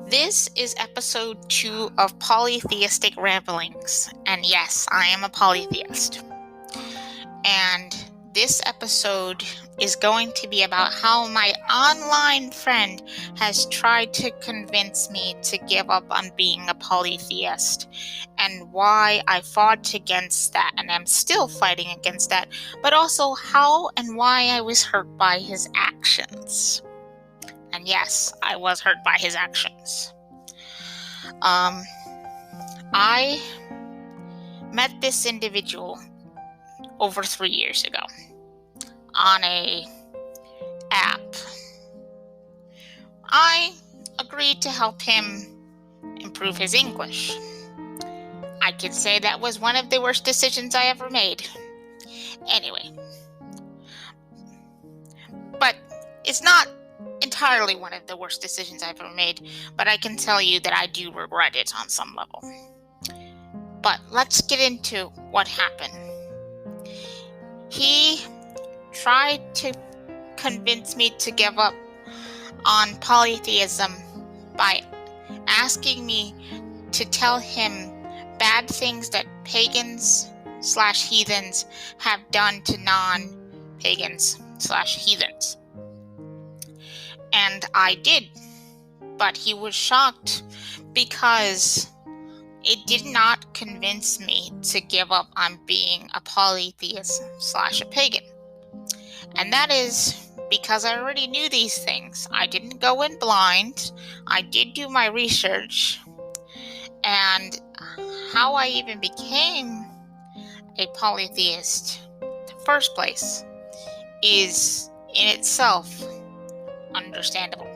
This is episode 2 of Polytheistic Ramblings, and yes, I am a polytheist. And this episode is going to be about how my online friend has tried to convince me to give up on being a polytheist, and why I fought against that, and I'm still fighting against that, but also how and why I was hurt by his actions. And yes, I was hurt by his actions. I met this individual over 3 years ago on a app. I agreed to help him improve his English. I could say that was one of the worst decisions I ever made. Anyway. But it's not entirely one of the worst decisions I've ever made, but I can tell you that I do regret it on some level. But let's get into what happened. He tried to convince me to give up on polytheism by asking me to tell him bad things that pagans/heathens have done to non-pagans/heathens. And I did, but he was shocked because it did not convince me to give up on being a polytheist/a pagan. And that is because I already knew these things. I didn't go in blind. I did do my research. And how I even became a polytheist in the first place is in itself understandable.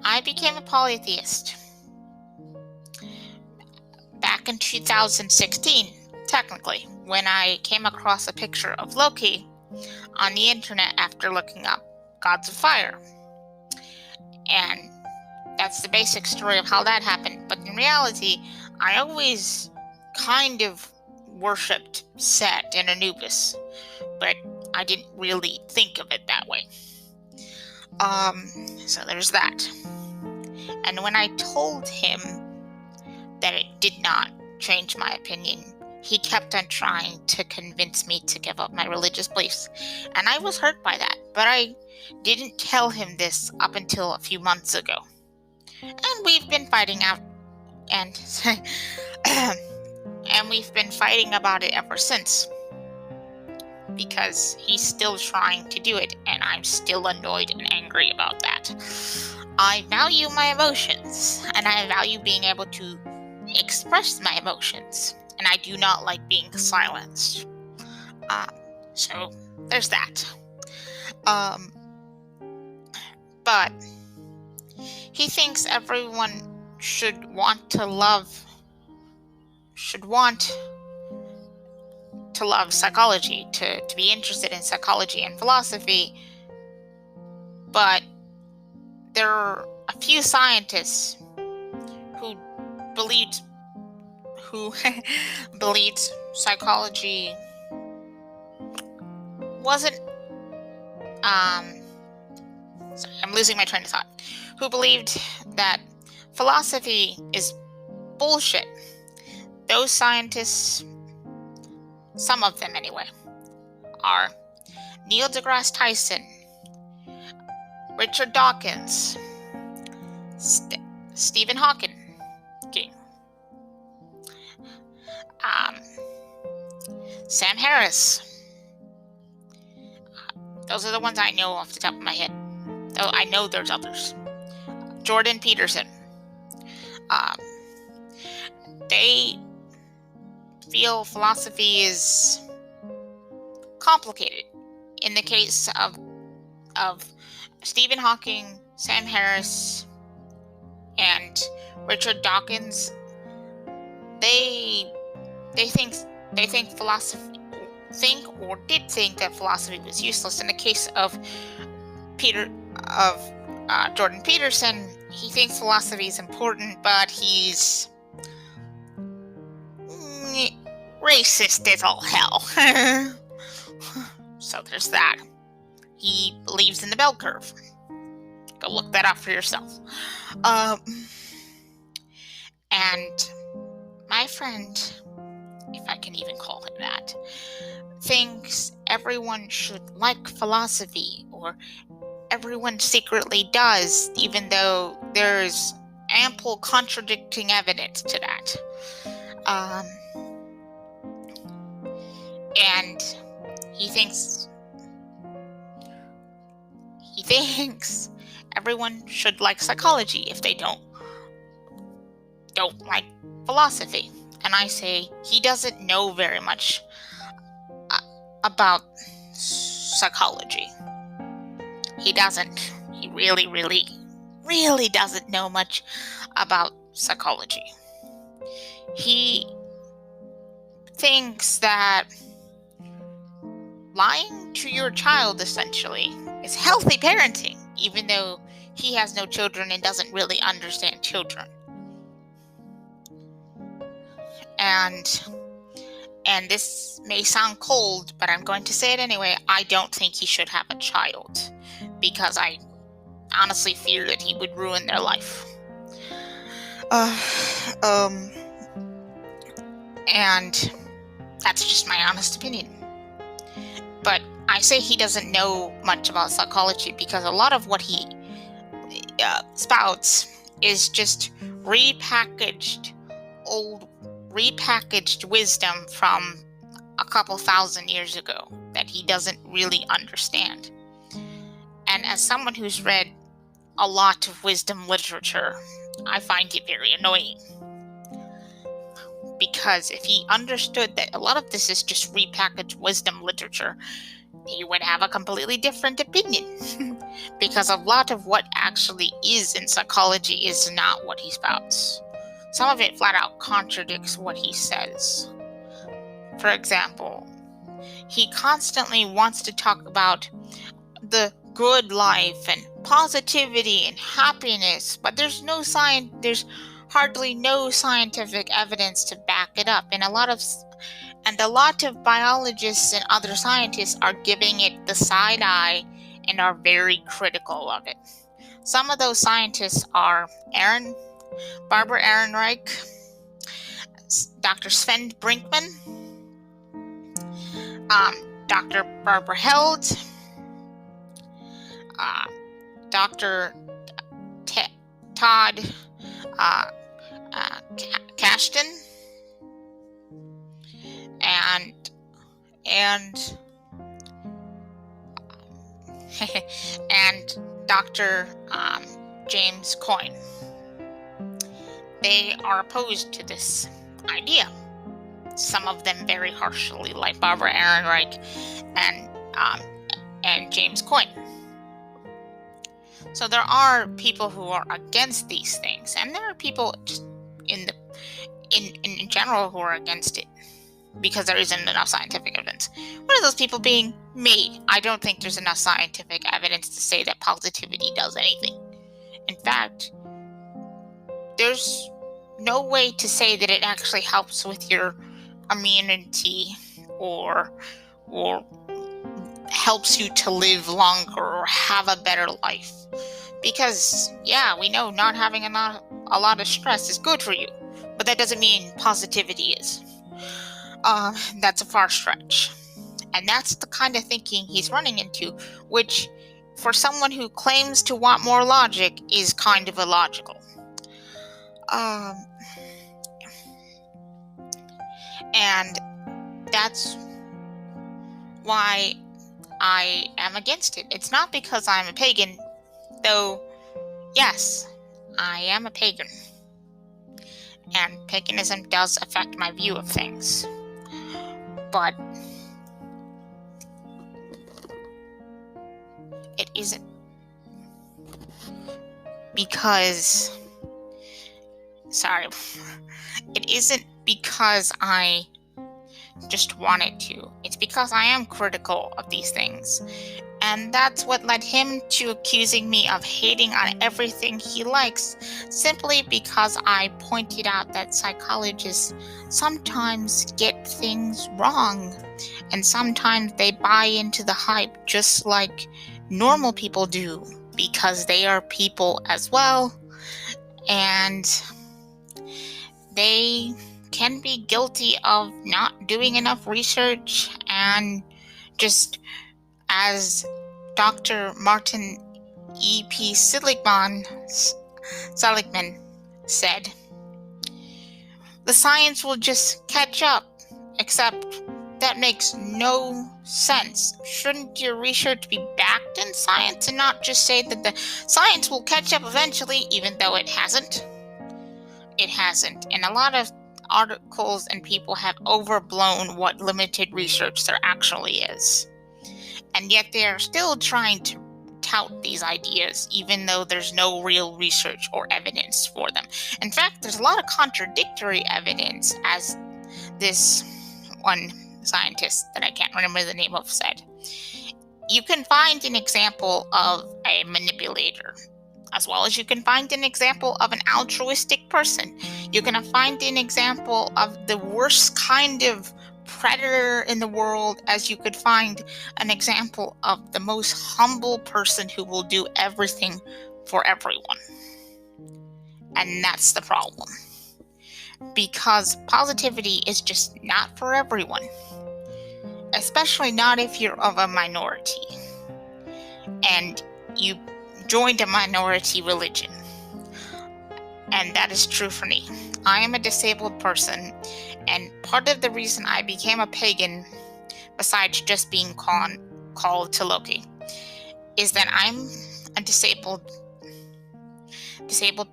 I became a polytheist back in 2016, technically, when I came across a picture of Loki on the internet after looking up gods of fire. And that's the basic story of how that happened. But in reality, I always kind of worshipped Set and Anubis, but I didn't really think of it that way. So there's that. And when I told him that it did not change my opinion, he kept on trying to convince me to give up my religious beliefs. And I was hurt by that, but I didn't tell him this up until a few months ago. And we've been fighting out, and we've been fighting about it ever since. Because he's still trying to do it, and I'm still annoyed and angry about that. I value my emotions, and I value being able to express my emotions, and I do not like being silenced. So there's that. But he thinks everyone should want to love psychology, to be interested in psychology and philosophy. But there are a few scientists who believed psychology wasn't sorry, I'm losing my train of thought. Who believed that philosophy is bullshit. Those scientists, some of them anyway, are Neil deGrasse Tyson, Richard Dawkins, Stephen Hawking, Sam Harris. Those are the ones I know off the top of my head. Though I know there's others. Jordan Peterson. They feel philosophy is complicated. In the case of Stephen Hawking, Sam Harris, and Richard Dawkins, they think philosophy did think that philosophy was useless. In the case of Jordan Peterson, he thinks philosophy is important, but he's racist as all hell. So there's that. He believes in the bell curve. Go look that up for yourself. And my friend, if I can even call it that, thinks everyone should like philosophy, or everyone secretly does, even though there's ample contradicting evidence to that. And he thinks everyone should like psychology if they don't like philosophy. And I say he doesn't know very much about psychology. He doesn't. He really, really, really doesn't know much about psychology. He thinks that lying to your child, essentially, is healthy parenting, even though he has no children and doesn't really understand children. And this may sound cold, but I'm going to say it anyway. I don't think he should have a child, because I honestly fear that he would ruin their life. And that's just my honest opinion. But I say he doesn't know much about psychology because a lot of what he spouts is just repackaged wisdom from a couple thousand years ago that he doesn't really understand. And as someone who's read a lot of wisdom literature, I find it very annoying. Because if he understood that a lot of this is just repackaged wisdom literature, he would have a completely different opinion. Because a lot of what actually is in psychology is not what he spouts. Some of it flat out contradicts what he says. For example, he constantly wants to talk about the good life and positivity and happiness, but there's hardly no scientific evidence to back it up, and a lot of biologists and other scientists are giving it the side eye and are very critical of it. Some of those scientists are Barbara Ehrenreich, Dr. Sven Brinkman, Dr. Barbara Held, Dr. Todd Kashdan, and Dr. James Coyne. They are opposed to this idea. Some of them very harshly, like Barbara Ehrenreich and James Coyne. So there are people who are against these things, and there are people just in general who are against it because there isn't enough scientific evidence. One of those people being me. I don't think there's enough scientific evidence to say that positivity does anything. In fact, there's no way to say that it actually helps with your immunity or helps you to live longer or have a better life. Because, yeah, we know not having a lot of stress is good for you, but that doesn't mean positivity is. That's a far stretch. And that's the kind of thinking he's running into, which, for someone who claims to want more logic, is kind of illogical. And that's why I am against it. It's not because I'm a pagan, though, yes, I am a pagan. And paganism does affect my view of things. But it isn't because... It isn't because I just wanted to. It's because I am critical of these things. And that's what led him to accusing me of hating on everything he likes, simply because I pointed out that psychologists sometimes get things wrong, and sometimes they buy into the hype just like normal people do. because they are people as well, and they can be guilty of not doing enough research, and just as Dr. Martin E.P. Seligman said, the science will just catch up, except that makes no sense. Shouldn't your research be backed in science and not just say that the science will catch up eventually, even though it hasn't? It hasn't. And a lot of articles and people have overblown what limited research there actually is. And yet they are still trying to tout these ideas, even though there's no real research or evidence for them. In fact, there's a lot of contradictory evidence, as this one scientist that I can't remember the name of said. You can find an example of a manipulator, as well as you can find an example of an altruistic person. You can find an example of the worst kind of predator in the world, as you could find an example of the most humble person who will do everything for everyone. And that's the problem. Because positivity is just not for everyone. Especially not if you're of a minority and you joined a minority religion. And that is true for me. I am a disabled person, and part of the reason I became a pagan, besides just being called to Loki, is that I'm a disabled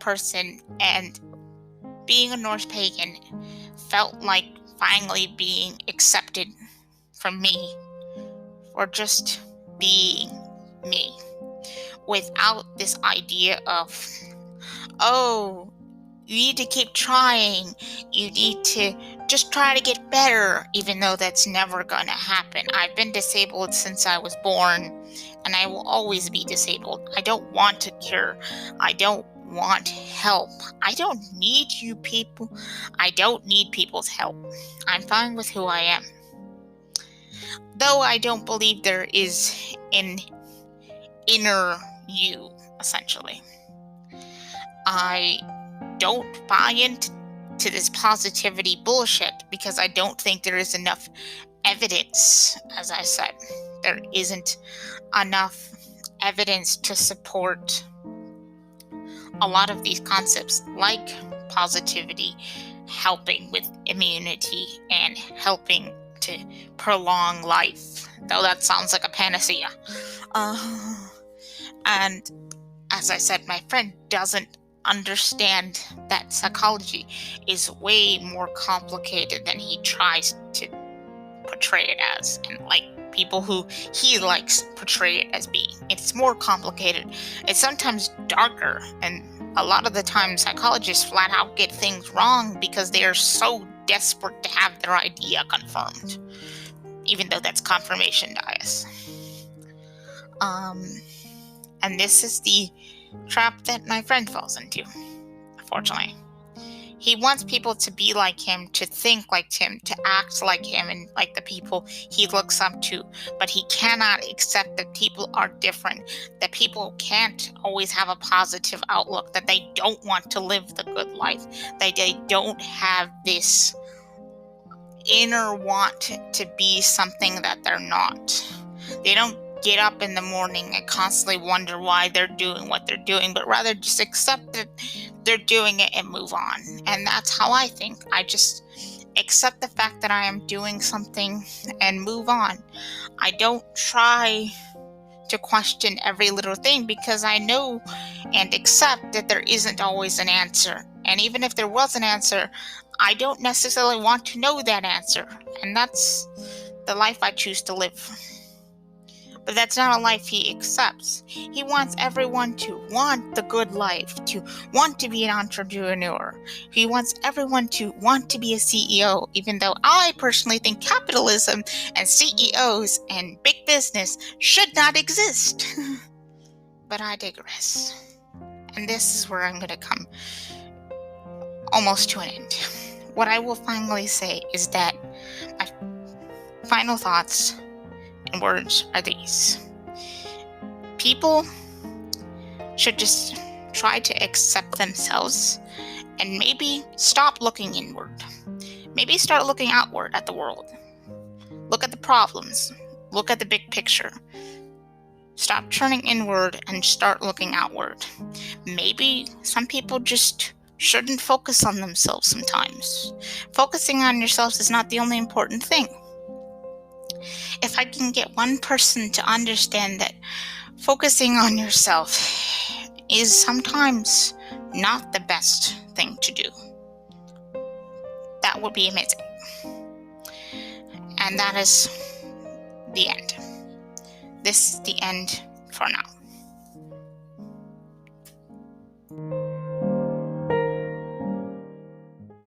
person, and being a Norse pagan felt like finally being accepted from me for just being me, without this idea of, oh, you need to keep trying, you need to just try to get better, even though that's never gonna happen. I've been disabled since I was born, and I will always be disabled. I don't want a cure. I don't want help. I don't need you people. I don't need people's help. I'm fine with who I am. Though I don't believe there is an inner you, essentially. I don't buy into this positivity bullshit because I don't think there is enough evidence. As I said, there isn't enough evidence to support a lot of these concepts, like positivity helping with immunity and helping to prolong life, though that sounds like a panacea. And as I said, my friend doesn't understand that psychology is way more complicated than he tries to portray it as, and like people who he likes portray it as being. It's more complicated. It's sometimes darker, and a lot of the time psychologists flat out get things wrong because they are so desperate to have their idea confirmed, even though that's confirmation bias. And this is the trap that my friend falls into, unfortunately. He wants people to be like him, to think like him, to act like him, and like the people he looks up to. But he cannot accept that people are different, that people can't always have a positive outlook, that they don't want to live the good life, that they don't have this inner want to be something that they're not. They don't get up in the morning and constantly wonder why they're doing what they're doing, but rather just accept that they're doing it and move on. And that's how I think. I just accept the fact that I am doing something and move on. I don't try to question every little thing, because I know and accept that there isn't always an answer. And even if there was an answer, I don't necessarily want to know that answer. And that's the life I choose to live. But that's not a life he accepts. He wants everyone to want the good life, to want to be an entrepreneur. He wants everyone to want to be a CEO, even though I personally think capitalism and CEOs and big business should not exist. But I digress. And this is where I'm going to come almost to an end. What I will finally say is that my final thoughts and words are these. People should just try to accept themselves and maybe stop looking inward. Maybe start looking outward at the world. Look at the problems. Look at the big picture. Stop turning inward and start looking outward. Maybe some people just shouldn't focus on themselves sometimes. Focusing on yourselves is not the only important thing. If I can get one person to understand that focusing on yourself is sometimes not the best thing to do, that would be amazing. And that is the end. This is the end for now.